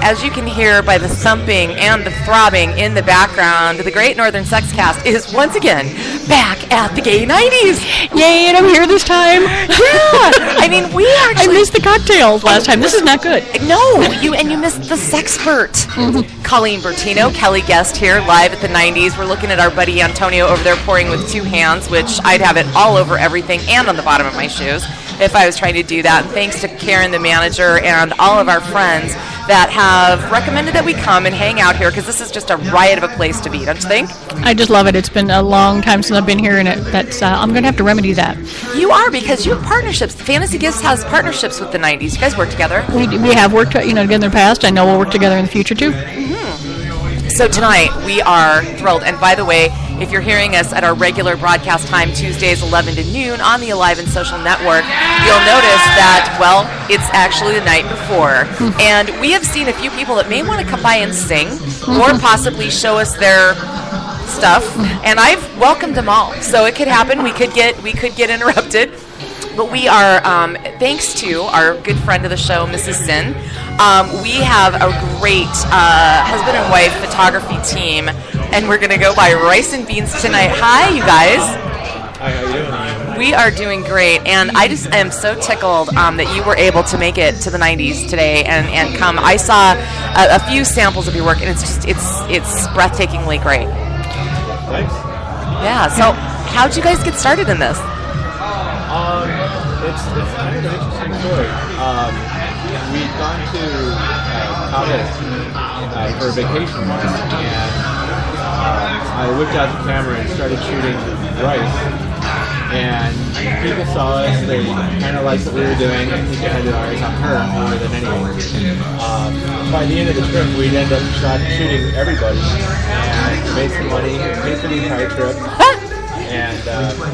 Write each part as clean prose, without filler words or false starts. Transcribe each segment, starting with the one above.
as you can hear by the thumping and the throbbing in the background, the Gr8 Nrthrn Sexcast is once again back at the gay 90s. Yay, and I'm here this time. Yeah. I mean, we actually... I missed the cocktails last time. This is not good. No, you missed the sexpert. Mm-hmm. Colleen Bertino, Kelly Guest here, live at the 90s. We're looking at our buddy Antonio over there pouring with two hands, which I'd have it all over everything and on the bottom of my shoes if I was trying to do that. And thanks to Karen, the manager, and all of our friends that have recommended that we come and hang out here, because this is just a riot of a place to be, don't you think? I just love it. It's been a long time since I've been here, and I'm going to have to remedy that. You are, because you have partnerships. Fantasy Gifts has partnerships with the 90s. You guys work together. We have worked together in the past. I know we'll work together in the future, too. Mm-hmm. So tonight, we are thrilled. And by the way, if you're hearing us at our regular broadcast time, Tuesdays 11 to noon on the Alive and Social Network, you'll notice that, well, it's actually the night before. And we have seen a few people that may want to come by and sing or possibly show us their stuff. And I've welcomed them all. So it could happen. We could get interrupted. But we are, thanks to our good friend of the show, Mrs. Sin, we have a great husband and wife photography team, and we're going to go by Rice and Beans tonight. Hi, you guys. Hi, how you doing? We are doing great, and I just am so tickled that you were able to make it to the 90s today and come. I saw a few samples of your work, and it's breathtakingly great. Thanks. Yeah, so how'd you guys get started in this? It's kind of an interesting story. We'd gone to college for a vacation once, and I whipped out the camera and started shooting rice. And people saw us, they kind of liked what we were doing, and they had their eyes on her more than anything. By the end of the trip, we'd end up shooting everybody, and made some money, paid for the entire trip. And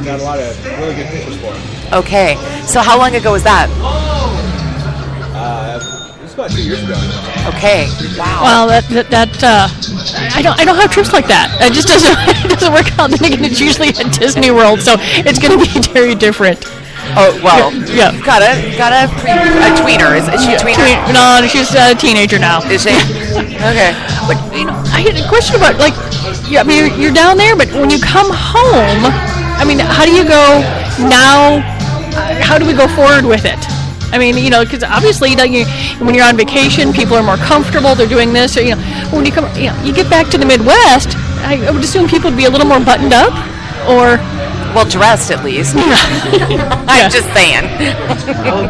got a lot of really good pictures for it. Okay, so how long ago was that? It was about 2 years ago. Okay, wow. Well, I don't have trips like that. It just doesn't work out. Then again, it's usually at Disney World, so it's going to be very different. Oh well, yeah. Got a tweener. Is she a tweener? No, she's a teenager now. Is she? Okay. But I had a question about I mean, you're down there, but when you come home, I mean, how do you go now? How do we go forward with it? I mean, because obviously, when you're on vacation, people are more comfortable. They're doing this. So, when you come, you get back to the Midwest, I would assume people would be a little more buttoned up, or. Well, dressed at least. I'm just saying. Well,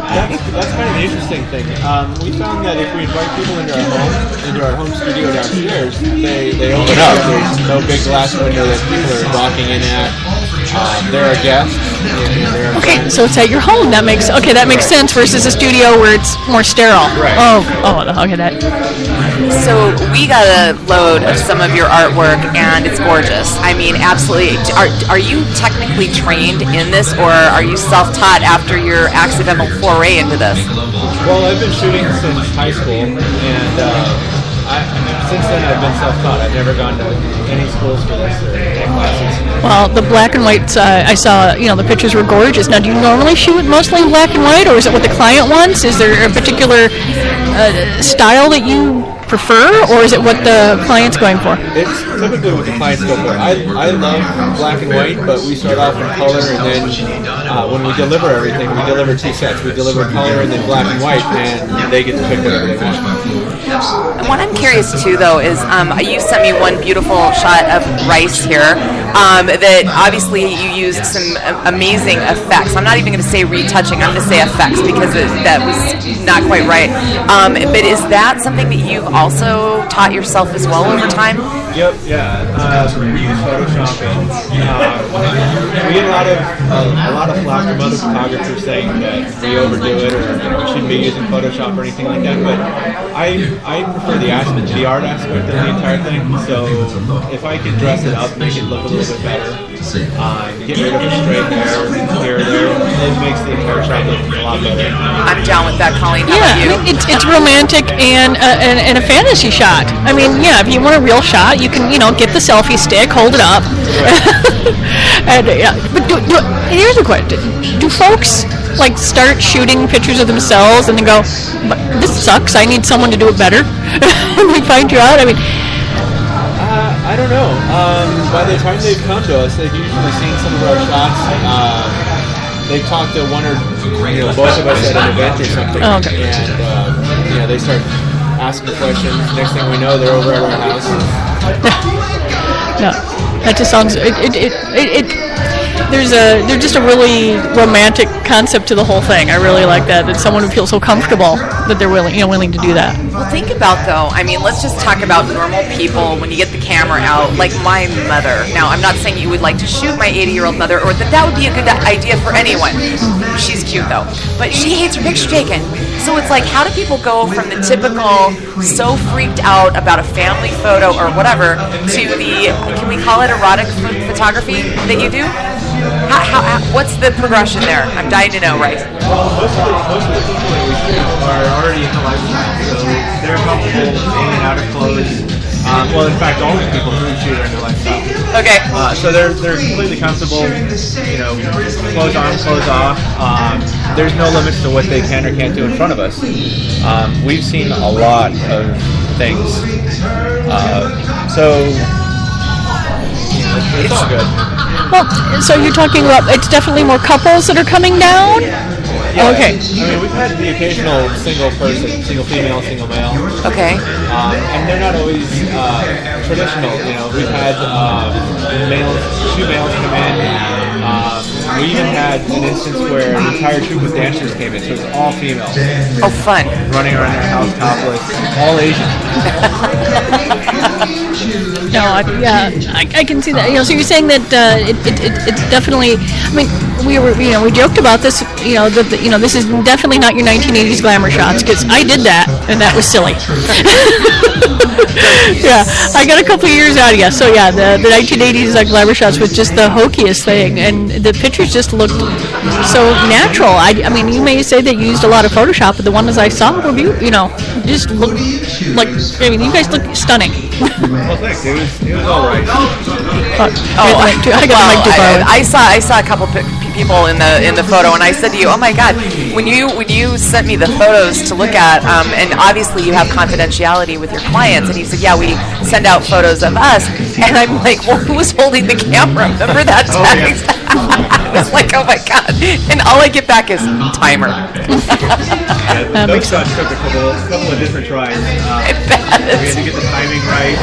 that's kind of the interesting thing. We found that if we invite people into our home studio downstairs, they open up. There's no big glass window that people are walking in at. They're a guest. Okay, so it's at your home. That makes sense versus a studio where it's more sterile. Right. Oh, okay, that. So we got a load of some of your artwork, and it's gorgeous. I mean, absolutely. Are you technically trained in this, or are you self-taught after your accidental foray into this? Well, I've been shooting since high school, and since then I've been self-taught. I've never gone to any schools for this or any classes. Well, the black and whites, I saw, the pictures were gorgeous. Now, do you normally shoot mostly in black and white, or is it what the client wants? Is there a particular style that you prefer, or is it what the client's going for? It's typically what the clients go for. I love black and white, but we start off in color, and then when we deliver everything, we deliver two sets. We deliver color and then black and white, and they get to pick whatever they want. And what I'm curious too, though, is you sent me one beautiful shot of rice here. That obviously you used some amazing effects. I'm not even going to say retouching. I'm going to say effects because that was not quite right. But is that something that you've also taught yourself as well over time? Yep. Yeah. We use photoshopping. We get a lot of flack from other photographers saying that we overdo it or we shouldn't be using Photoshop or anything like that. But I prefer the art aspect of the entire thing. So if I can dress it up, make it look a little bit better, get rid of the straight hair here or there, it makes the entire shot look a lot better. I'm down with that, Colleen. How Yeah, about you? I mean, it's romantic and a fantasy shot. I mean, yeah, if you want a real shot, you can, get the selfie stick, hold it up. And but here's a question: do folks start shooting pictures of themselves and then go, "But this sucks. I need someone to do it better"? and they find you out? I mean, I don't know. By the time they've come to us, they've usually seen some of our shots. They've talked to one or both of us at an event or something, and they start asking questions. Next thing we know, they're over at our house. No, that just sounds. There's just a really romantic concept to the whole thing. I really like that someone would feel so comfortable that they're willing to do that. Well, think about though. I mean, let's just talk about normal people when you get the camera out. Like my mother. Now, I'm not saying you would like to shoot my 80-year-old mother, or that would be a good idea for anyone. She's cute though, but she hates her picture taken. So it's like, how do people go from the typical so freaked out about a family photo or whatever to the, can we call it erotic photography that you do? What's the progression there? I'm dying to know, Rice. Well, most of the people that we shoot are already in the lifestyle, so they're comfortable in and out of clothes. Well, in fact, all the people who we shoot are in the lifestyle. Okay. So they're completely comfortable, clothes on, clothes off. There's no limits to what they can or can't do in front of us. We've seen a lot of things. It's all good. Well, so you're talking about, it's definitely more couples that are coming down? Yeah, okay. I mean, we've had the occasional single person, single female, single male. Okay. And they're not always traditional. We've had two males come in. We even had an instance where an entire troop of dancers came in, so it was all females. Oh, fun. Running around their house topless, all Asian. No, I can see that. So you're saying that it's definitely. I mean, we joked about this. This is definitely not your 1980s glamour shots, because I did that and that was silly. Yeah, I got a couple of years out of you. So yeah, the 1980s glamour shots was just the hokiest thing, and the pictures just looked so natural. I mean, you may say that you used a lot of Photoshop, but the ones I saw were just looked like. I mean, you guys look stunning. Well, thanks. It was all right. I saw a couple people in the photo, and I said to you, "Oh my God!" When you sent me the photos to look at, and obviously you have confidentiality with your clients, and you said, "Yeah, we send out photos of us," and I'm like, "Well, who was holding the camera?" Remember that text? I was like, "Oh my God!" And all I get back is timer. Those shots took a couple of different tries. I bet. We had to get the timing right.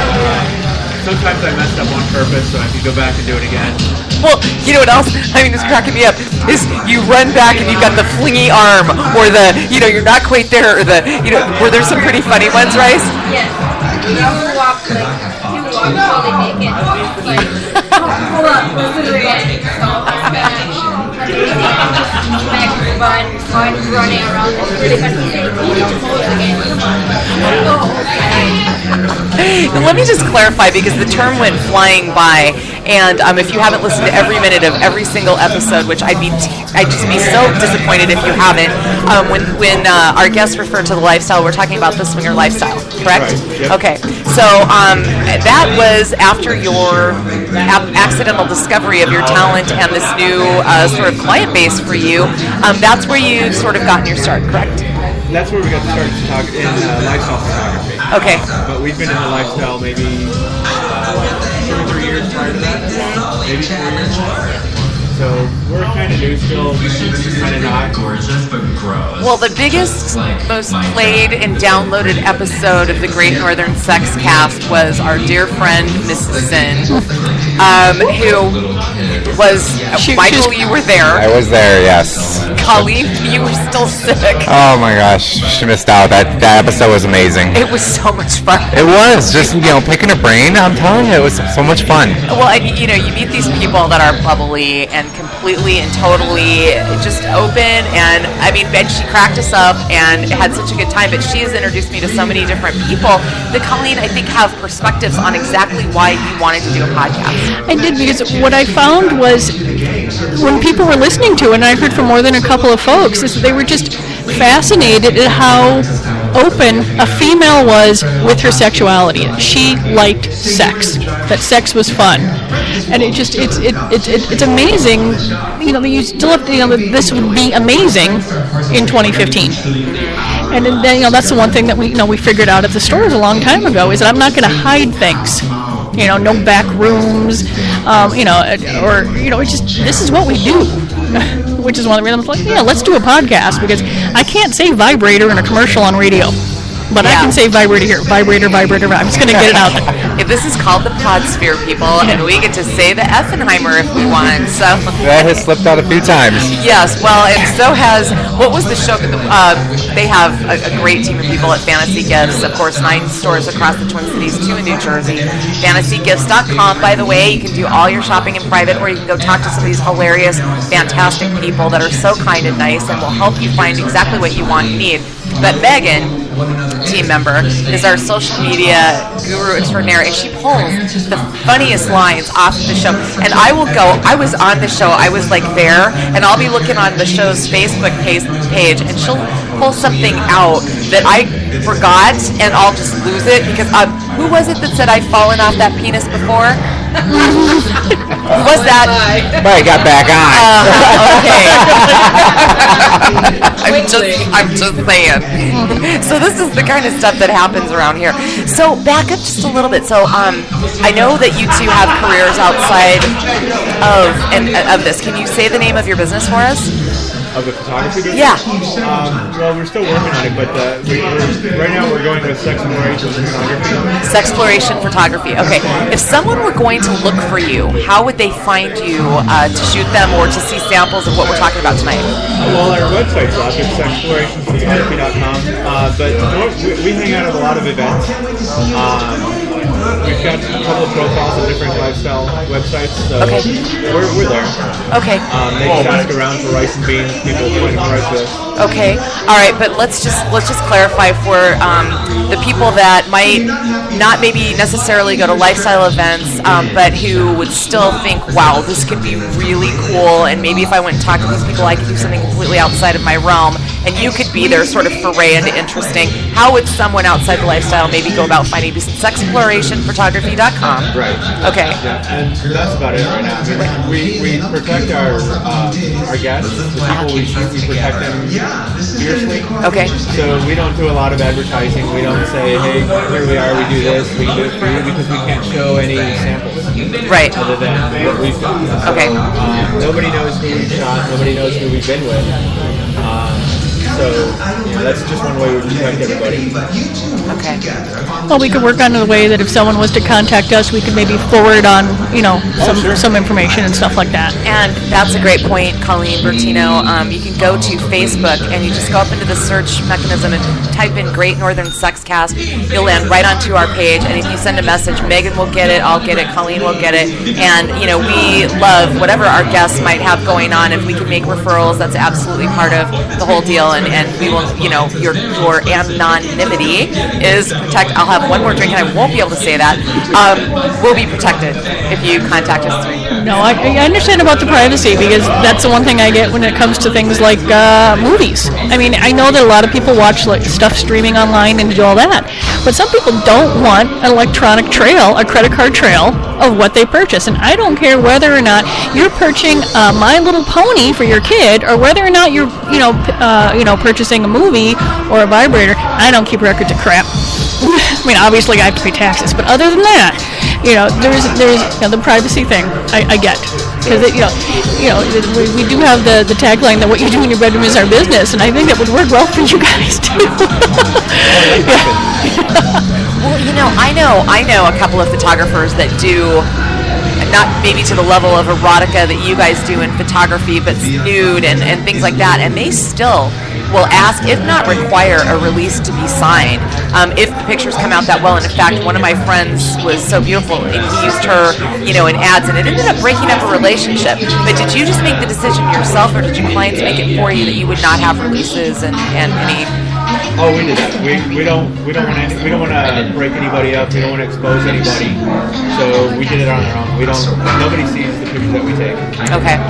Sometimes I messed up on purpose, so I have to go back and do it again. Well, you know what else? I mean, it's cracking me up. Is you run back and you've got the flingy arm, or you're not quite there, or were there some pretty funny ones, Rice? Yes. You walk totally naked. Hold on, listen to running around. It's really fun to Let me just clarify, because the term went flying by, and if you haven't listened to every minute of every single episode, which I'd just be so disappointed if you haven't. When our guests refer to the lifestyle, we're talking about the swinger lifestyle, correct? Right. Yep. Okay. So that was after your accidental discovery of your talent and this new sort of client base for you. That's where you sort of gotten your start, correct? That's where we got started in lifestyle photography. Okay. But we've been in the lifestyle maybe 2 or 3 years prior to that. Maybe 4 years. So we're kind of new still, kind of not. Well, the biggest, most played and downloaded episode of the Gr8 Nrthrn Sexcast was our dear friend, Mrs. Sin, who was, Michael, you were there. I was there, yes. Colleen, you were still sick. Oh my gosh, she missed out. That episode was amazing. It was so much fun. It was, just, picking her brain, I'm telling you, it was so much fun. Well, and, you meet these people that are bubbly and completely and totally just open, and I mean, and she cracked us up and had such a good time, but she has introduced me to so many different people that, Colleen, I think have perspectives on exactly why you wanted to do a podcast. I did, because what I found was when people were listening to it, and I heard from more than a couple of folks, is they were just fascinated at how open a female was with her sexuality. She liked sex. That sex was fun, and it's amazing. You still have to, this would be amazing in 2015. And then that's the one thing that we figured out at the stores a long time ago, is that I'm not going to hide things. No back rooms, it's just, this is what we do. Which is one of the reasons, let's do a podcast, because I can't say vibrator in a commercial on radio. But I can say vibrator here. Vibrator. I'm just going to get it out there. This is called the Podsphere, people, and we get to say the Effenheimer if we want. So that has slipped out a few times. Yes, well, and so has, what was the show? They have a great team of people at Fantasy Gifts. Of course, 9 stores across the Twin Cities, 2 in New Jersey. FantasyGifts.com, by the way. You can do all your shopping in private, or you can go talk to some of these hilarious, fantastic people that are so kind and nice and will help you find exactly what you want and need. But Megan, team member, is our social media guru extraordinaire, and she pulls the funniest lines off the show. And I was on the show, I was there, and I'll be looking on the show's Facebook page, and she'll pull something out that I forgot, and I'll just lose it, because who was it that said I've fallen off that penis before? Who was that? But I got back on. Okay. I'm just saying. So this is the kind of stuff that happens around here. So back up just a little bit. So I know that you two have careers outside of this. Can you say the name of your business for us? Of the photography business? Yeah. Well, we're still working on it, but right now we're going with Sexploration Photography. Sexploration Photography. Okay. If someone were going to look for you, how would they find you to shoot them or to see samples of what we're talking about tonight? Well, our website's up. It's sexplorationphotography.com. But we hang out at a lot of events. We've got a couple of profiles of different lifestyle websites, so we're there. Okay. They just ask around for rice and beans. People point them right to us. Okay. All right. But let's just clarify for the people that might not maybe necessarily go to lifestyle events, but who would still think, wow, this could be really cool, and maybe if I went and talked to these people, I could do something completely outside of my realm, and you could be their sort of foray into interesting. How would someone outside the lifestyle maybe go about finding you? Sexplorationphotography.com. Right. Okay. Yeah, and that's about it right now. I mean, we protect our guests, the people we shoot, we protect them fiercely. Okay. So we don't do a lot of advertising. We don't say, hey, here we are, we do this, we can do it for you, because we can't show any samples. Right. Other than what we've done. So, okay. Nobody knows who we've shot, nobody knows who we've been with. So that's just one way we protect everybody. Okay. Well, we could work on the way that if someone was to contact us, we could maybe forward on, some information and stuff like that. And that's a great point, Colleen Bertino. You can go to Facebook and you just go up into the search mechanism and type in Gr8 Nrthrn Sexcast. You'll land right onto our page, and if you send a message, Megan will get it, I'll get it, Colleen will get it. And, we love whatever our guests might have going on. If we can make referrals, that's absolutely part of the whole deal. And we will, your anonymity is protected. I'll have one more drink and I won't be able to say that. We'll be protected if you contact us. No, I understand about the privacy, because that's the one thing I get when it comes to things like movies. I mean, I know that a lot of people watch stuff streaming online and do all that, but some people don't want an electronic trail, a credit card trail of what they purchase. And I don't care whether or not you're purchasing My Little Pony for your kid, or whether or not you're purchasing a movie or a vibrator. I don't keep records of crap. I mean, obviously I have to pay taxes, but other than that, there's the privacy thing I get, because we do have the tagline that what you do in your bedroom is our business, and I think that would work well for you guys too. Well, I know a couple of photographers that do, not maybe to the level of erotica that you guys do in photography, but nude and things like that, and they still will ask, if not require, a release to be signed if the pictures come out that well. And in fact, one of my friends was so beautiful, and he used her, in ads, and it ended up breaking up a relationship. But did you just make the decision yourself, or did your clients make it for you that you would not have releases and any? Oh, we did that. We don't want to break anybody up. We don't want to expose anybody. So we did it on our own. Nobody sees the pictures that we take. Okay.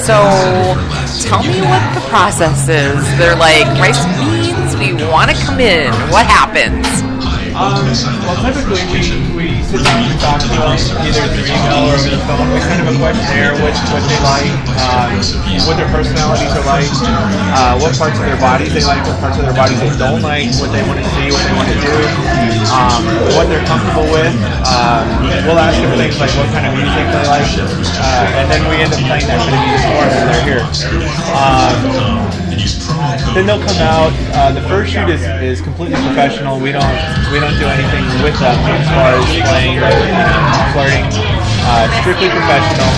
So tell me what the process is. They're like, rice and beans, we want to come in. What happens? Well, typically we sit down and talk to them either through email or over the phone. We send them a questionnaire, what they like, what their personalities are like, what parts of their bodies they like, what parts of their bodies they don't like, what they want to see, what they want to do, what they're comfortable with. We'll ask them things like what kind of music they like, and then we end up playing that kind of music for them when they're here. Then they'll come out. The first shoot is completely professional. We don't do anything with them as far as playing or flirting. Strictly professional.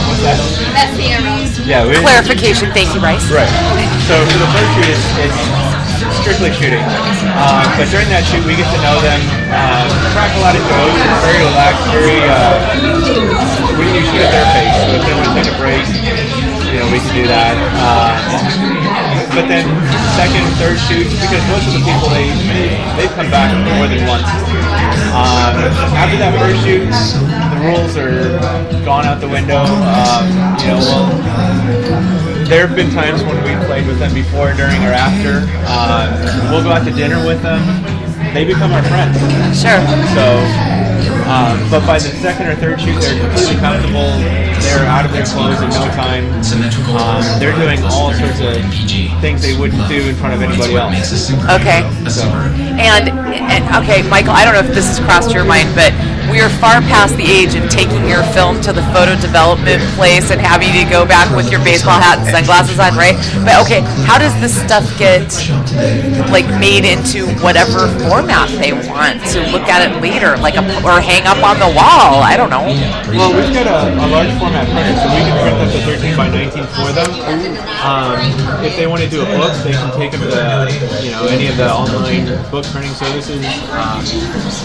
What's that? That's the arrows. Yeah. Clarification. Thank you, Bryce. Right. So for the first shoot, it's strictly shooting. But during that shoot, we get to know them. Crack a lot of jokes. It's very relaxed. We shoot at their pace. So if they want to take a break, we can do that. But then second, third shoots, because most of the people they've come back more than once. After that first shoot, the rules are gone out the window. There have been times when we played with them before, during, or after. We'll go out to dinner with them. They become our friends. Sure. So, but by the second or third shoot, they're completely comfortable. They're out of their clothes in no time. They're doing all sorts of things they wouldn't do in front of anybody else. Okay. And okay, Michael, I don't know if this has crossed your mind, but we are far past the age of taking your film to the photo development place and having you to go back with your baseball hat and sunglasses on, right? But okay, how does this stuff get made into whatever format they want to look at it later, or hang up on the wall? I don't know. Well, we've got a large format printer, so we can print up to 13 by 19 for them. If they want to do a book, they can take them to any of the online book printing services.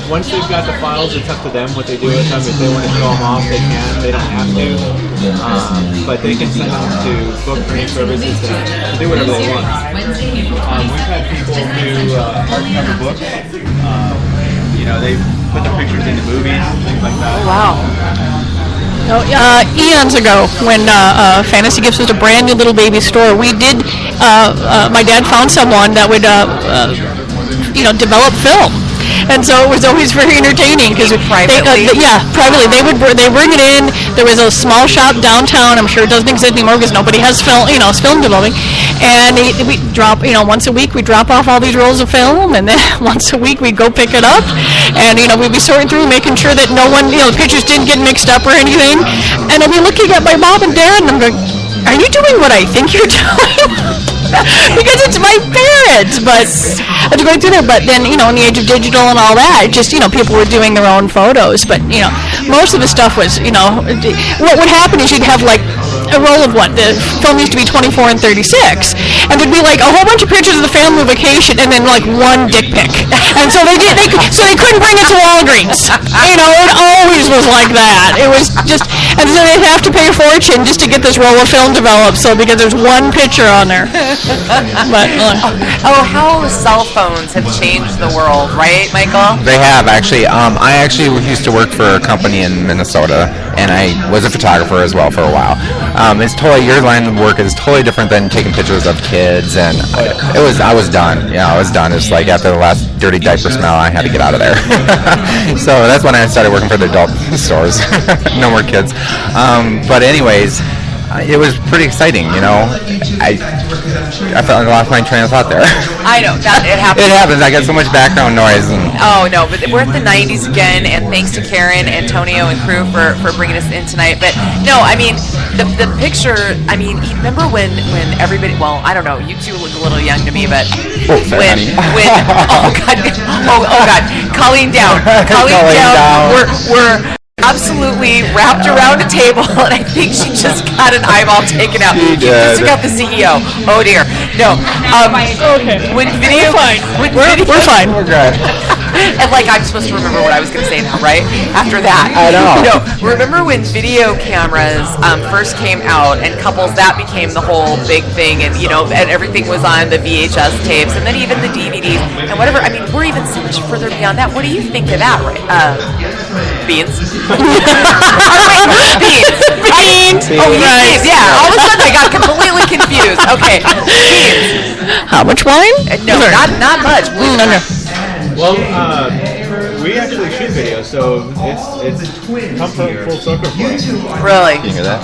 Once they've got the files, it's up to them what they do with them. If they want to show them off, they can. They don't have to. But they can send them to book printing services to do whatever they want. We've had people do hardcover books. They put the pictures into movies, things like that. Wow. Eons ago, when Fantasy Gifts was a brand new little baby store, we did. My dad found someone that would, develop film. And so it was always very entertaining because privately they bring it in. There was a small shop downtown. I'm sure it doesn't exist anymore because nobody has film, film developing. And we drop, once a week we drop off all these rolls of film, and then once a week we go pick it up, and we'd be sorting through, making sure that no one, the pictures didn't get mixed up or anything. And I'd be looking at my mom and dad, and I'm going, "Are you doing what I think you're doing?" Because it's my parents, but I was going through there. But then, in the age of digital and all that, just people were doing their own photos. But most of the stuff was, what would happen is you'd have a roll of the film used to be 24 and 36, and there'd be a whole bunch of pictures of the family vacation, and then one dick pic. And so they couldn't bring it to Walgreens. It always was like that. It was just, and so they'd have to pay a fortune just to get this roll of film developed. So because there's one picture on there. But how cell phones have changed the world, right, Michael? They have, actually. I actually used to work for a company in Minnesota, and I was a photographer as well for a while. It's totally, your line of work is totally different than taking pictures of kids, and I was done. I was done. It's after the last dirty diaper smell, I had to get out of there. So that's when I started working for the adult stores. No more kids. But anyways, it was pretty exciting, I felt like I lost my train of thought there. I know, it happens. It happens. I got so much background noise. Oh, no, but we're at the 90s again, and thanks to Karen, Antonio, and crew for bringing us in tonight. But, no, the picture, remember when everybody, well, I don't know, you two look a little young to me, but when oh, God, Colleen down. We're absolutely wrapped around a table, and I think she just got an eyeball taken out. She just got the CEO. Oh dear. No. okay. When video, we're fine. We're good. And I'm supposed to remember what I was going to say now, right? After that. I know. No. Remember when video cameras first came out, and couples, that became the whole big thing, and and everything was on the VHS tapes, and then even the DVDs and whatever. We're even so much further beyond that. What do you think of that, right? Beans. Beans. Oh, beans. Yeah. All of a sudden, I got completely confused. Okay. Beans. How much wine? No, not much. No. Well, we actually shoot videos, so it's come full circle for us. Really? Can you hear that?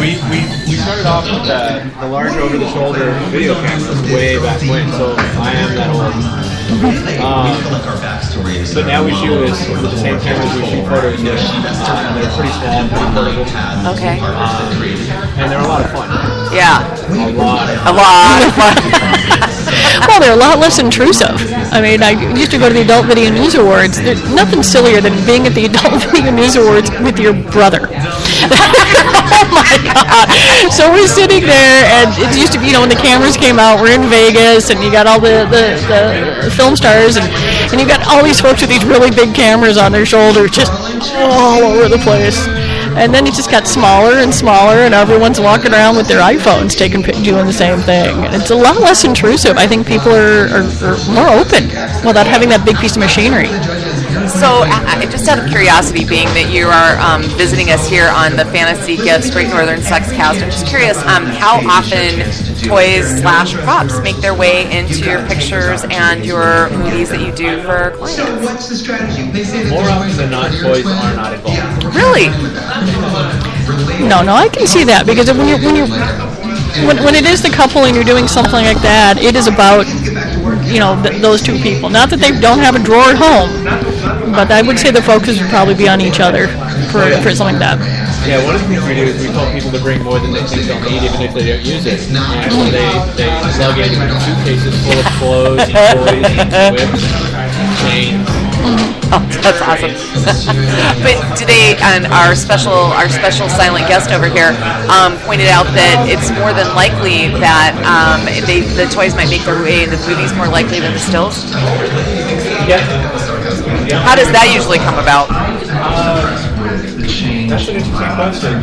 We started off with the large over-the-shoulder video cameras way back when, so I am that old. But now we shoot with the same cameras we shoot photos with. They're pretty small, pretty portable. Okay. And they're a lot of fun. Yeah. A lot of fun. Well, they're a lot less intrusive. I mean, I used to go to the Adult Video News Awards. There's nothing sillier than being at the Adult Video News Awards with your brother. Oh my God. So we're sitting there, and it used to be, when the cameras came out, we're in Vegas, and you got all the film stars, and you got all these folks with these really big cameras on their shoulders just all over the place. And then it just got smaller and smaller, and everyone's walking around with their iPhones doing the same thing. And it's a lot less intrusive. I think people are more open without having that big piece of machinery. So, just out of curiosity, being that you are visiting us here on the Fantasy Gifts Gr8 Nrthrn Sexcast, I'm just curious how often toys/props make their way into your pictures and your movies that you do for clients? More often than not, toys are not involved. Really? No, I can see that, because when it is the couple and you're doing something like that, it is about those two people. Not that they don't have a drawer at home, but I would say the focus would probably be on each other for something like that. Yeah, one of the things we do is we tell people to bring more than they think they'll need, even if they don't use it. And they plug in suitcases full of clothes, and toys, and whips, chains. Oh, that's awesome. But today, and our special silent guest over here pointed out that it's more than likely that the toys might make their way into the movies more likely than the stills. Yeah. How does that usually come about? That's an interesting question.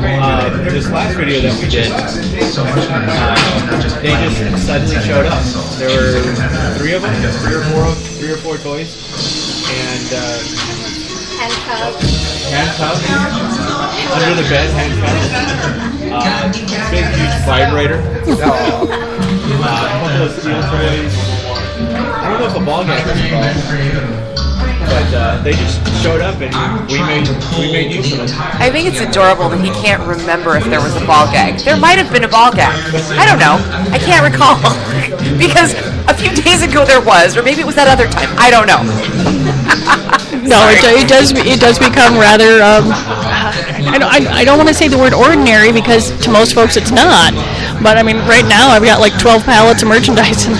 This last video that we did, they just suddenly showed up. There were three of them, three or four toys, and handcuffs, under the bed, handcuffs, big huge vibrator, a couple of steel toys. I don't know if a ball gag was involved. But they just showed up, and we made use of them. I think it's adorable that he can't remember if there was a ball gag. There might have been a ball gag. I don't know. I can't recall. Because a few days ago there was, or maybe it was that other time. I don't know. No, it does become rather. I don't want to say the word ordinary, because to most folks it's not. But I mean, right now I've got like 12 pallets of merchandise in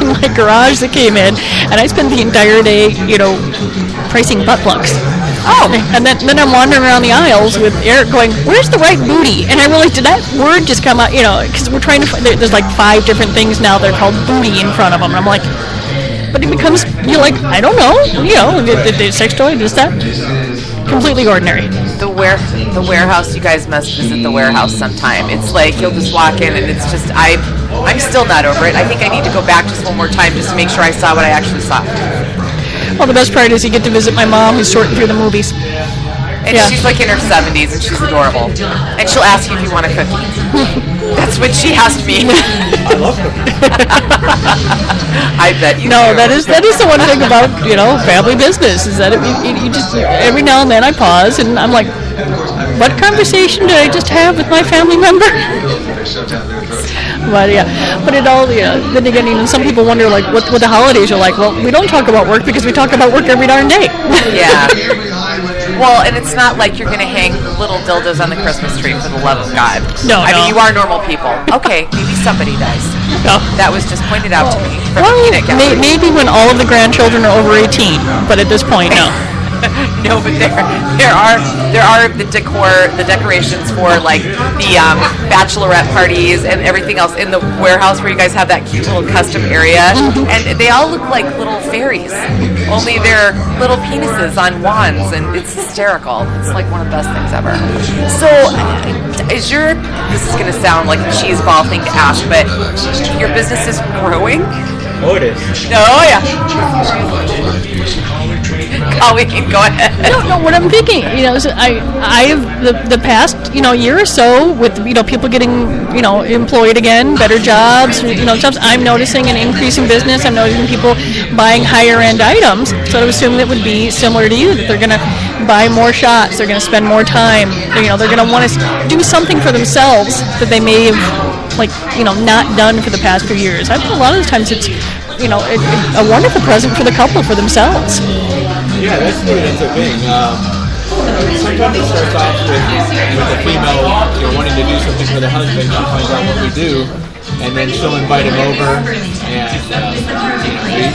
my garage that came in, and I spent the entire day, pricing butt plugs. Oh, and then I'm wandering around the aisles with Eric going, "Where's the right booty?" And I realized, did that word just come out? Because we're trying to. There's like 5 different things now that are called booty in front of them, and I'm like. But it becomes, I don't know, the sex toy, is that completely ordinary. The warehouse, you guys must visit the warehouse sometime. It's like you'll just walk in and it's just, I'm still not over it. I think I need to go back just one more time just to make sure I saw what I actually saw. Well, the best part is you get to visit my mom, who's sorting through the movies. And she's like in her 70s and she's adorable. And she'll ask you if you want a cookie. That's what she asked me. I love cookies. I bet you No, do. that is the one thing about, family business, is that you just, every now and then I pause and I'm like, what conversation did I just have with my family member? But it all, then again, even some people wonder, like, what the holidays are like. Well, we don't talk about work because we talk about work every darn day. Yeah. Well, and it's not like you're going to hang little dildos on the Christmas tree, for the love of God. No, I mean, you are normal people. Okay, maybe somebody does. No. That was just pointed out to me from Well, the peanut gallery. maybe when all of the grandchildren are over 18, but at this point, no. No, but there are the decorations for like the bachelorette parties and everything else in the warehouse where you guys have that cute little custom area, and they all look like little fairies, only they're little penises on wands, and it's hysterical. It's like one of the best things ever. So, this is going to sound like a cheeseball thing to ask, but your business is growing? Oh, it is. Oh, yeah. Colleen, go ahead. No, what I'm thinking, is I have the past, year or so with, people getting, employed again, better jobs, jobs. I'm noticing an increase in business. I'm noticing people buying higher end items. So I would assume that would be similar to you, that they're going to buy more shots. They're going to spend more time. They're going to want to do something for themselves that they may have, not done for the past few years. I think a lot of the times it's, a wonderful present for the couple, for themselves. Yeah, that's the thing. Sometimes it starts off with the female wanting to do something for the husband. She finds out what we do, and then she'll invite him over, and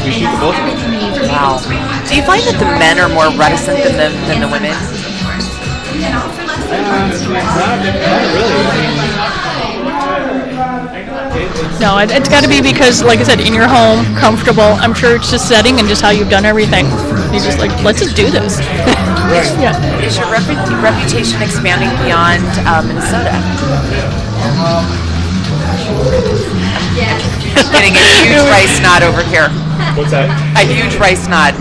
we shoot the both of them. Wow. Do you find that the men are more reticent than the women? Not really. No, it's got to be because, like I said, in your home, comfortable. I'm sure it's just setting and just how you've done everything. You're just like, let's just do this. Yeah. Is your reputation expanding beyond Minnesota? Getting a huge rice nod over here. What's that? A huge rice nod.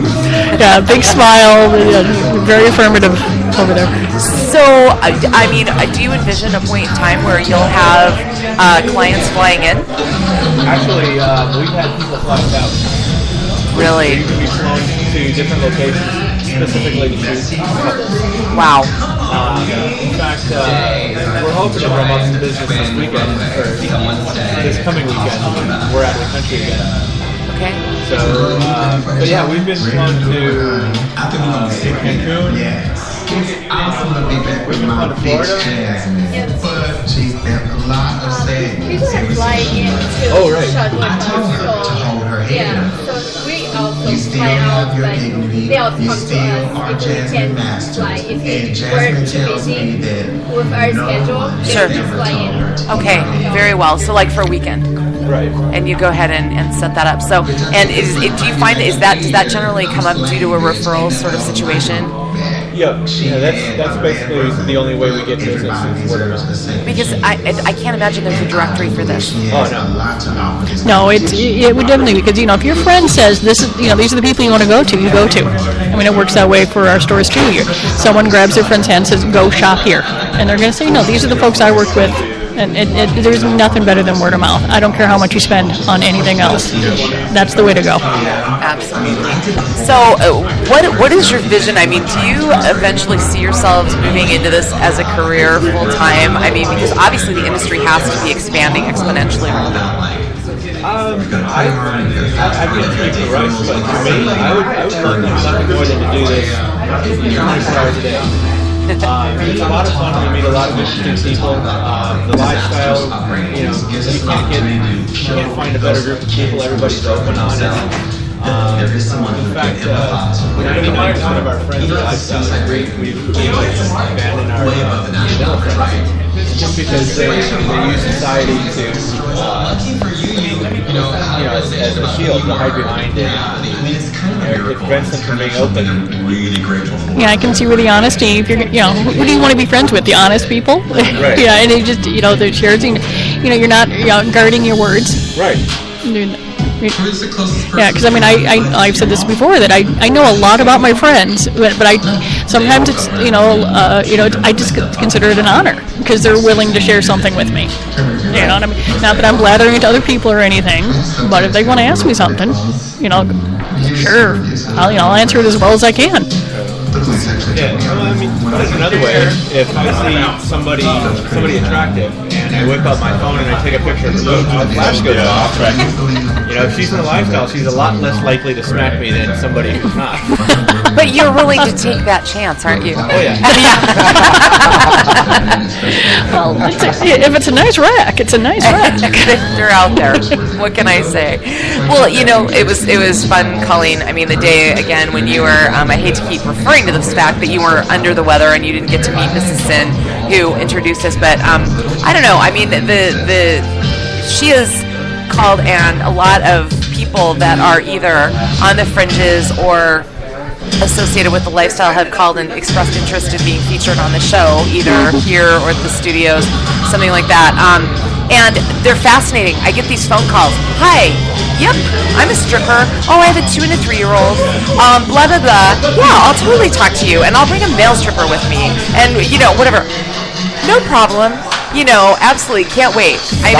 Yeah, big smile, very affirmative over there. So, do you envision a point in time where you'll have clients flying in? Actually, we've had people flying out. Really? We've flown to different locations specifically to shoot couples. Wow. In fact, we're hoping to drum up some business this weekend, or this coming weekend. We're out of the country again. Okay. So, but yeah, we've been flown to Cancun. We've been flown to Florida. People fly into Oh, right. Yeah, so we also fly out, they also come to us if we can fly. If we weren't too busy with our schedule, they Sure. would just fly in. Okay, very well. So, like for a weekend, Right. and you go ahead and set that up. So, and do you find does that generally come up due to a referral sort of situation? Yeah, that's basically the only way we get business is word of mouth. Because I can't imagine there's a directory for this. Oh no. No, it would definitely, because if your friend says this is these are the people you want to go to, you go to. I mean, it works that way for our stores too. Someone grabs their friend's hand and says, "Go shop here," and they're going to say, "No, these are the folks I work with." And there's nothing better than word of mouth. I don't care how much you spend on anything else. That's the way to go. Absolutely. So, what is your vision? I mean, do you eventually see yourselves moving into this as a career full time? I mean, because obviously the industry has to be expanding exponentially. I can't speak for Rice, but for me, I would love nothing more than to do this 24 hours a day. It's a lot of fun. We meet a lot of interesting people. The lifestyle, you can't find a better group of people. Everybody's open, honest. In fact, 99% of our friends are lifestyle. We've abandoned our middle friends just because they use society to, as a shield to hide behind it. It prevents them from being open. Yeah, I can see where the honesty. If you're, who do you want to be friends with? The honest people. Right. Yeah, and they just, they're sharing. You're not guarding your words. Right. Yeah, because I've said this before that I know a lot about my friends, but I sometimes it's I just consider it an honor because they're willing to share something with me. You know what I mean? Not that I'm blathering to other people or anything, but if they want to ask me something, sure, I'll answer it as well as I can. Yeah, well, that's another way. If I see somebody attractive and I whip out my phone and I take a picture of her boobs and the flash goes off, if she's in the lifestyle, she's a lot less likely to smack me than somebody who's not. But you're willing to take that chance, aren't you? Oh yeah. Well, if it's a nice rack, it's a nice rack. They're out there. What can I say? Well, it was fun, Colleen. I mean, the day again when you were. I hate to keep referring to this fact that you were under the weather and you didn't get to meet Mrs. Sin, who introduced us. But I don't know. I mean, she has called, and a lot of people that are either on the fringes or associated with the lifestyle have called and expressed interest in being featured on the show, either here or at the studios, something like that. And they're fascinating. I get these phone calls. Hi, yep, I'm a stripper. Oh, I have a 2 and a 3-year-old. Blah, blah, blah. Yeah, I'll totally talk to you. And I'll bring a male stripper with me. And, whatever. No problem. Absolutely can't wait. I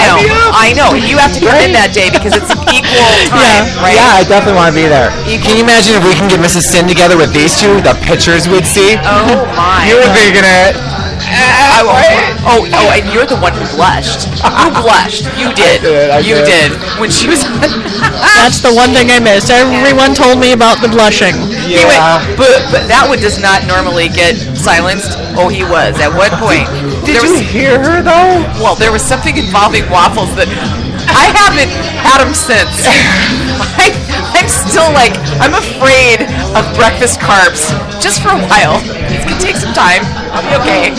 know. You have to come in that day because it's equal time, right? Yeah, I definitely want to be there. Can you imagine if we can get Mrs. Sin together with these two, the pictures we'd see? Oh, my. You would be gonna... and you're the one who blushed. Who blushed? You did. You did. When she was... That's the one thing I missed. Everyone told me about the blushing. Yeah. But that one does not normally get silenced. Oh, he was. At what point? Did you hear her, though? Well, there was something involving waffles that I haven't had them since. I'm still I'm afraid of breakfast carbs. Just for a while. It's going to take some time. I'll be okay.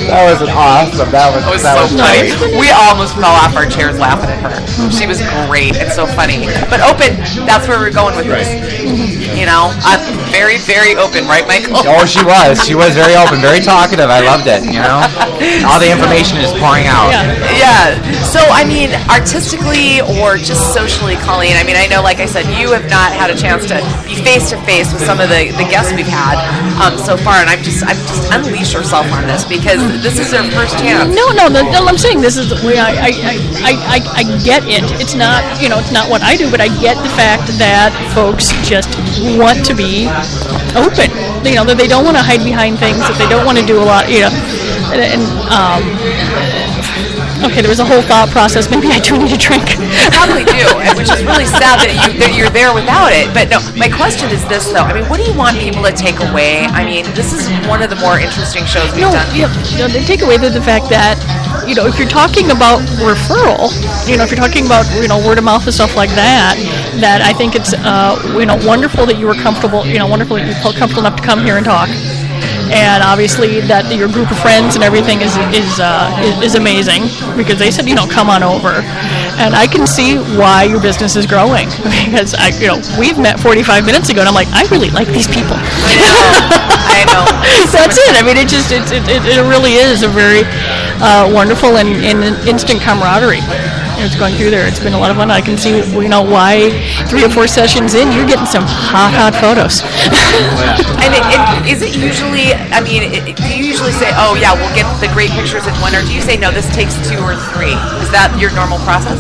That was awesome. That was so funny. We almost fell off our chairs laughing at her. She was great and so funny. But open, that's where we're going with this. I'm very, very open, right, Michael? Oh, she was. She was very open, very talkative. I loved it, All the information is pouring out. Yeah. So, artistically or just socially, Colleen, I know, like I said, you have not had a chance to be face-to-face with some of the guests we've had so far, and I've just unleashed yourself on this because this is their first chance. No, I'm saying this is the way I get it. It's not, it's not what I do, but I get the fact that folks just want to be open. That they don't want to hide behind things, that they don't want to do a lot, okay, there was a whole thought process. Maybe I do need a drink. You probably do, which is really sad that you're there without it. But no, my question is this, though. What do you want people to take away? This is one of the more interesting shows we've done. They take away the fact that, if you're talking about referral, if you're talking about, word of mouth and stuff like that, that I think it's, wonderful that you were comfortable, wonderful that you felt comfortable enough to come here and talk. And obviously that your group of friends and everything is amazing because they said, come on over. And I can see why your business is growing because we've met 45 minutes ago and I'm like, I really like these people. I know. That's it. It really is a very wonderful and instant camaraderie. It's going through there. It's been a lot of fun. I can see, why 3 or 4 sessions in, you're getting some hot photos. And is it usually, do you usually say, oh yeah, we'll get the great pictures in one, or do you say, no, this takes 2 or 3? Is that your normal process?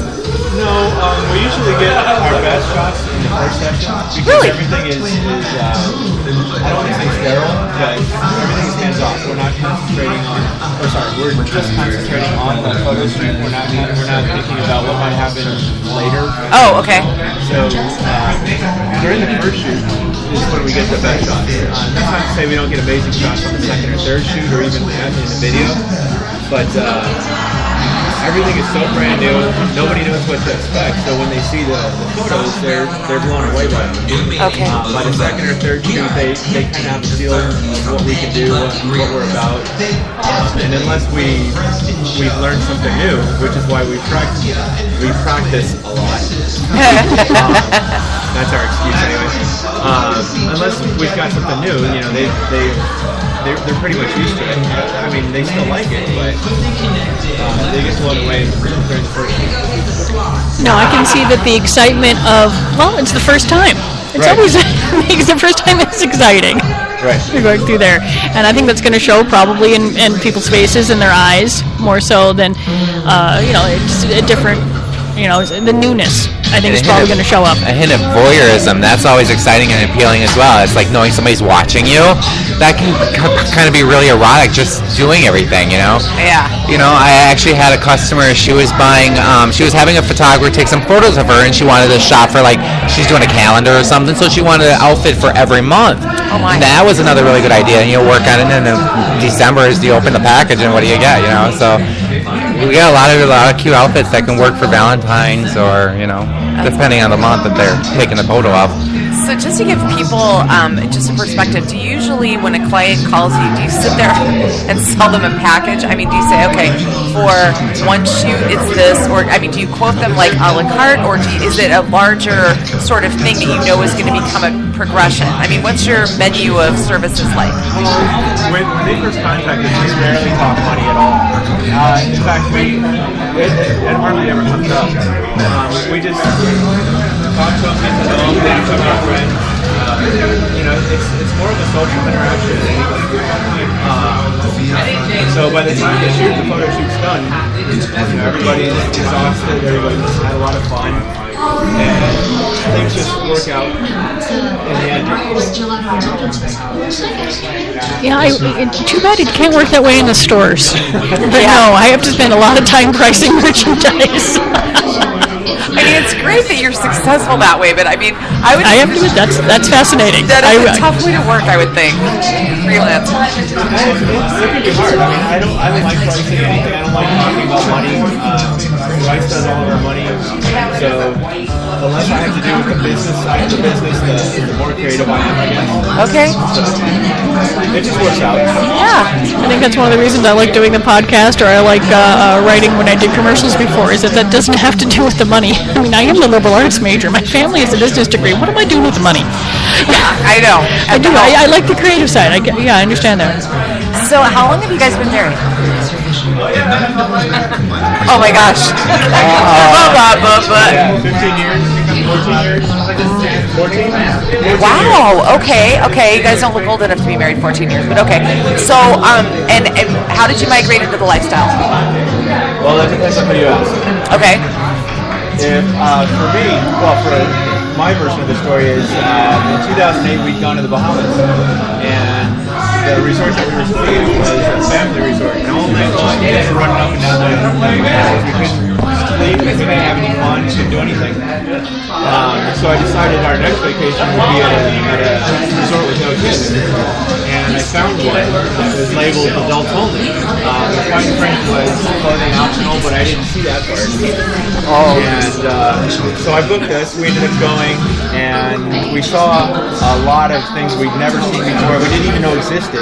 No, we usually get our best shots in the first session because everything is I don't want to say sterile, but everything is hands off. We're not concentrating on, we're just concentrating on the photo shoot. We're not thinking about what might happen later. Oh, okay. So during the first shoot is when we get the best shots. That's not to say we don't get amazing shots on the second or third shoot or even in the video, but everything is so brand new. Nobody knows what to expect. So when they see the photos, they're blown away by them. Okay. By the second or third shoot, they kind of have a feel of what we can do, what we're about. And unless we've learned something new, which is why we practice a lot. That's our excuse anyway. Unless we've got something new, they're pretty much used to it. They still like it, but they get blown away during the first week. No, I can see that the excitement of, it's the first time. It's always, because the first time it's exciting. Right. You're going through there. And I think that's going to show probably in people's faces and their eyes more so than, it's a different, the newness. I think it's probably going to show up. A hint of voyeurism, that's always exciting and appealing as well. It's like knowing somebody's watching you. That can kind of be really erotic, just doing everything, Yeah. I actually had a customer, she was buying, she was having a photographer take some photos of her and she wanted a shot for she's doing a calendar or something, so she wanted an outfit for every month. Oh my. And that was another really good idea. And you'll work on it, and in December is you open the package and what do you get, So we got a lot of cute outfits that can work for Valentine's or, depending on the month that they're taking the photo of. So just to give people just a perspective, do you usually, when a client calls you, do you sit there and sell them a package? I mean, do you say, okay, for one shoot it's this, or I mean, do you quote them like a la carte, or is it a larger sort of thing that you know is going to become a progression? I mean, what's your menu of services like? When they first contact us, we rarely talk money at all. In fact, it hardly ever comes up. We just talk to them, get to know them, they become our friends. It's more of a social interaction than anything. So by the time the photo shoot's done, everybody's exhausted, everybody's had a lot of fun, and things just work out in the end. Yeah, too bad it can't work that way in the stores. But no, I have to spend a lot of time pricing merchandise. I mean, it's great that you're successful that way, but I mean, I have to admit that's fascinating. That is a tough way to work, I would think. Freelance. It can be hard. I mean, I don't like pricing anything. I don't like talking about money. Rice does all of our money, so the less I have to do with the business side of the business, the more creative I am, I guess. Okay. So it just works out. Yeah, I think that's one of the reasons I like doing the podcast, or I like writing when I did commercials before, is that doesn't have to do with the money. I mean, I am the liberal arts major. My family is a business degree. What am I doing with the money? Yeah, I know. I do. I like the creative side. I understand that. So how long have you guys been married? Oh my gosh. 15 years, 14 years. 14? Wow. Okay. You guys don't look old enough to be married 14 years, but okay. So, and how did you migrate into the lifestyle? Well, that depends on who you ask. Okay. For me, for my version of the story is in 2008 we'd gone to the Bahamas, and the resort that we were staying was a family resort, and all night long we were running up and down the canals. We couldn't sleep, we couldn't have any fun, we couldn't do anything. So I decided our next vacation would be at a resort with no kids, and I found one that was labeled adults only. The fine print was clothing optional, but I didn't see that part. And so I booked this. We ended up going, and we saw a lot of things we'd never seen before. We didn't even know existed.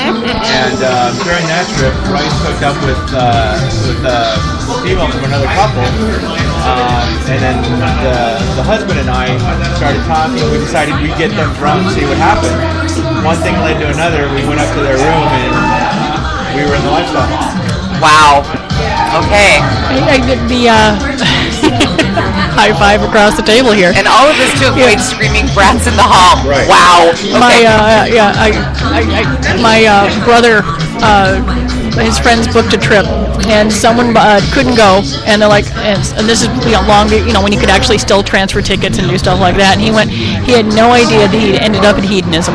And during that trip, Rice hooked up with a female from another couple, and then the husband and I started talking. We decided we'd get them drunk, see what happened. One thing led to another. We went up to their room, and we were in the lifestyle. Wow. Okay. I did the high five across the table here. And all of this to avoid screaming brats in the hall. Right. Wow. Okay. My brother, his friends booked a trip, and someone couldn't go, and they're like, and this is long, when you could actually still transfer tickets and do stuff like that. And he went. He had no idea that he ended up in hedonism.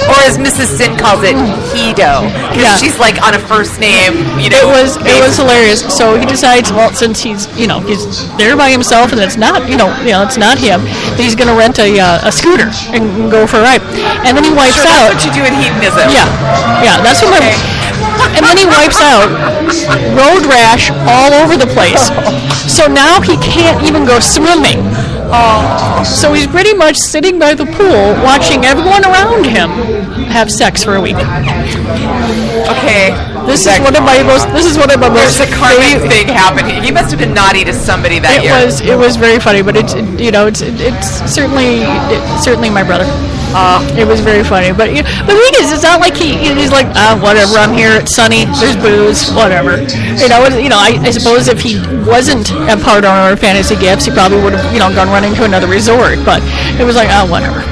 Or as Mrs. Sin calls it, Hedo. Yeah. She's like on a first name, It was hilarious. So he decides, well, since he's there by himself and it's not it's not him, that he's going to rent a scooter and go for a ride. And then he wipes out. That's what you do in hedonism. Yeah, that's what and then he wipes out, road rash all over the place. So now he can't even go swimming. So he's pretty much sitting by the pool watching everyone around him have sex for a week. Okay. This is one of my most. There's a karmic thing happening. He must have been naughty to somebody that year. It was very funny, but it's certainly my brother. It was very funny, but the thing is, it's not like he's like, whatever. I'm here. It's sunny. There's booze. Whatever. I suppose if he wasn't a part of our fantasy gifts, he probably would have gone running to another resort. But it was like, whatever.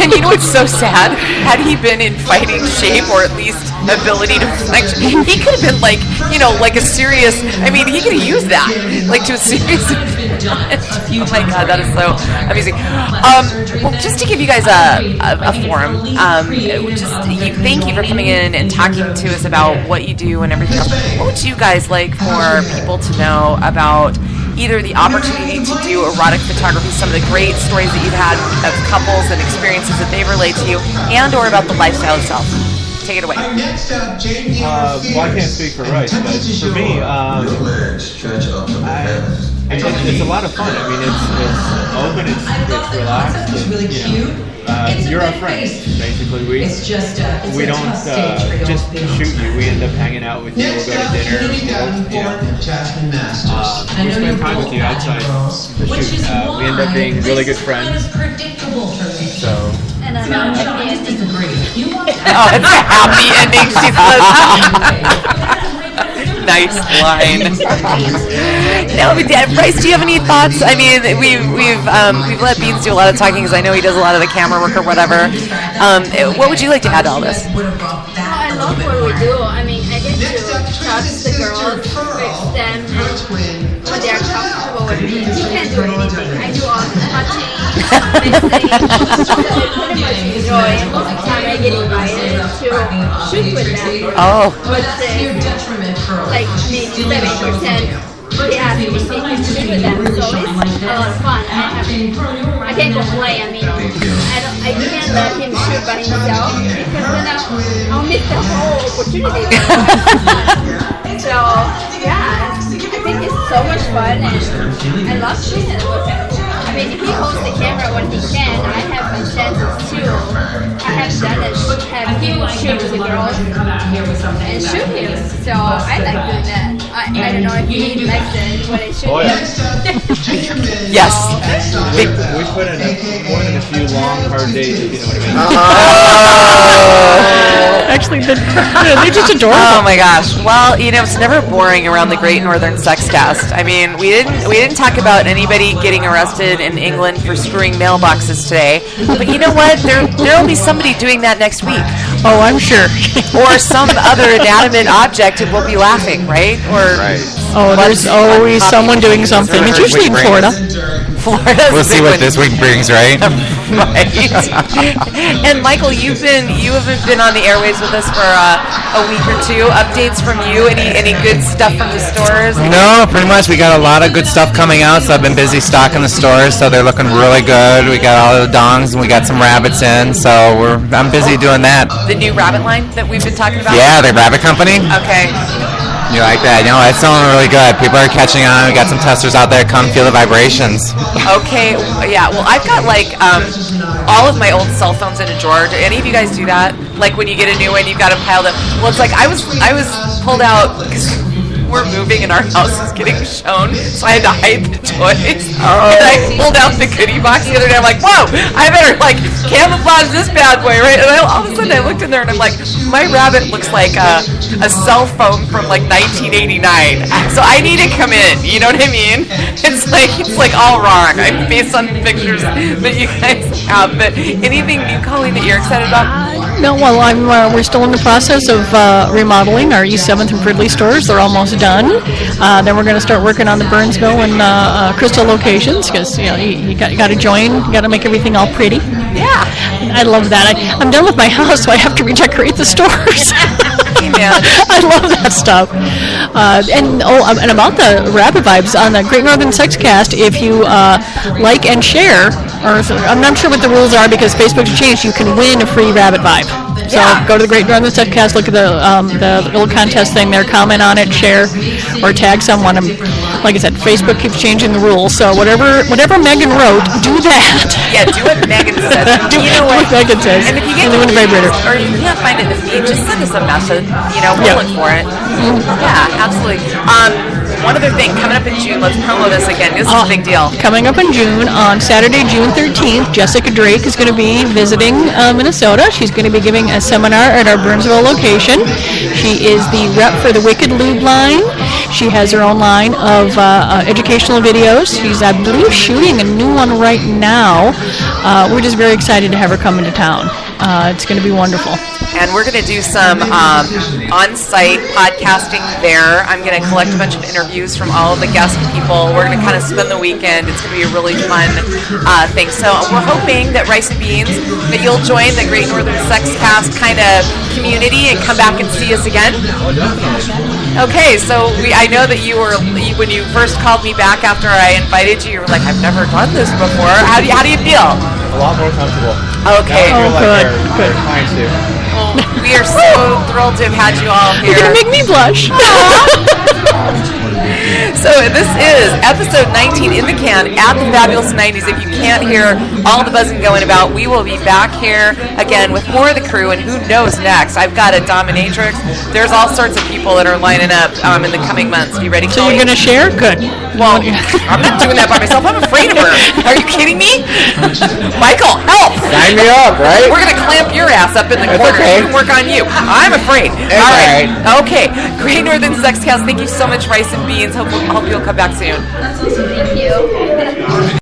And you know what's so sad? Had he been in fighting shape, or at least ability to function, he could have been like a serious. I mean, he could have used that to a serious. Oh my God, that is so amazing. Well, just to give you guys a forum, thank you for coming in and talking to us about what you do and everything else. What would you guys like for people to know about either the opportunity to do erotic photography, some of the great stories that you've had of couples and experiences that they've relayed to you, and or about the lifestyle itself? Take it away. Well, I can't speak for Rice, but for me, it's a lot of fun. I mean, it's open, it's relaxed. You're our friends, basically. We don't just shoot you. We end up hanging out with you. We'll go to dinner. We spend time with you outside the shoot. We end up being really good friends. So. And I'm happy ending. Oh, it's a happy ending. She says. Nice line. No, but Bryce, do you have any thoughts? I mean, we've let Beans do a lot of talking because I know he does a lot of the camera work or whatever. What would you like to add to all this? I love what we do. I mean, I get to touch the girls, fix them when they are comfortable with me. You can't do anything. I do all the touching, fixing. So I pretty much enjoy most of the time I get invited to shoot with them. Oh. Like maybe 7%. They ask me if they can shoot with them, so it's a lot of fun. I can't complain. I mean, I can't let him shoot by himself because then I'll miss the whole opportunity. So yeah, I think it's so much fun, and I love shooting with him. I mean, if he holds the camera when he can, I have my chances too. I have done it, have him shoot with the girls and shoot him. So I like doing that. I don't know if he likes it when I shoot him. Yes. We put in more than a few long, hard days, if you know what I mean. Actually, they're just adorable. Oh my gosh. Well, it's never boring around the Gr8 Nrthrn Sexcast. I mean, we didn't talk about anybody getting arrested in England for screwing mailboxes today. But you know what? There'll be somebody doing that next week. Oh, I'm sure. Or some other inanimate object, and we'll be laughing, right? Or oh, there's always someone doing something. It's usually in Florida. We'll see what this week brings, right? Right. And Michael, you haven't been on the airwaves with us for a week or two. Updates from you? Any good stuff from the stores? No, pretty much. We got a lot of good stuff coming out, so I've been busy stocking the stores, so they're looking really good. We got all the dongs, and we got some rabbits in, so I'm busy doing that. The new rabbit line that we've been talking about? Yeah, the rabbit company. Okay. You like that? It's selling really good. People are catching on. We got some testers out there. Come feel the vibrations. Okay, yeah. Well, I've got all of my old cell phones in a drawer. Do any of you guys do that? Like when you get a new one, you've got them piled up. Well, it's like I was pulled out because we're moving and our house is getting shown, so I had to hide the toys. And I pulled out the goodie box the other day. I'm like, whoa, I better camouflage this bad boy, right? And all of a sudden I looked in there and I'm like, my rabbit looks like a cell phone from 1989. So I need to come in. You know what I mean? It's like all wrong. I'm based on pictures that you guys have. But anything new, Colleen, that you're excited about? No, well, we're still in the process of remodeling our East 7th and Fridley stores. They're almost done. Then we're going to start working on the Burnsville and Crystal locations because you got to join. You got to make everything all pretty. Yeah, I love that. I'm done with my house, so I have to redecorate the stores. I love that stuff. And about the rabbit vibes on the Gr8 Nrthrn Sexcast, if you like and share, or I'm not sure what the rules are because Facebook's changed, you can win a free rabbit vibe. So go to the Gr8 Nrthrn Sexcast, look at the little contest thing there, comment on it, share, or tag someone. Like I said, Facebook keeps changing the rules, so whatever Megan wrote, do that. Yeah, do what Megan says. Do what Megan says. And if you get the vibrator, or if you can't find it in the feed, just send us a message. We'll look for it. Yeah, absolutely. One other thing, coming up in June, let's promo this again. This is a big deal. Coming up in June, on Saturday, June 13th, Jessica Drake is going to be visiting Minnesota. She's going to be giving a seminar at our Burnsville location. She is the rep for the Wicked Lube line. She has her own line of educational videos. She's, I believe, shooting a new one right now. We're just very excited to have her come into town. It's going to be wonderful. And we're going to do some on-site podcasting there. I'm going to collect a bunch of interviews from all of the guest people. We're going to kind of spend the weekend. It's going to be a really fun thing. So we're hoping that Rice and Beans, that you'll join the Gr8 Nrthrn Sexcast kind of community and come back and see us again. Okay, so I know that when you first called me back after I invited you, you were like, I've never done this before. How do you feel? A lot more comfortable. Okay. Good. Well, we are so thrilled to have had you all here. You're going to make me blush. So this is episode 19 in the can at the Fabulous 90s. If you can't hear all the buzzing going about, we will be back here again with more of the crew, and who knows next. I've got a dominatrix. There's all sorts of people that are lining up in the coming months. You ready, So Chloe? you're going to share? Good. Well, I'm not doing that by myself. I'm afraid of her. Are you kidding me? Michael, help! Sign me up, right? We're going to clamp your ass up in the That's corner. okay. We can work on you. I'm afraid. It's All right. all Okay. Gr8 Nrthrn Sexcast. Thank you so much, Rice and Beans. Hope you'll come back soon. Thank you.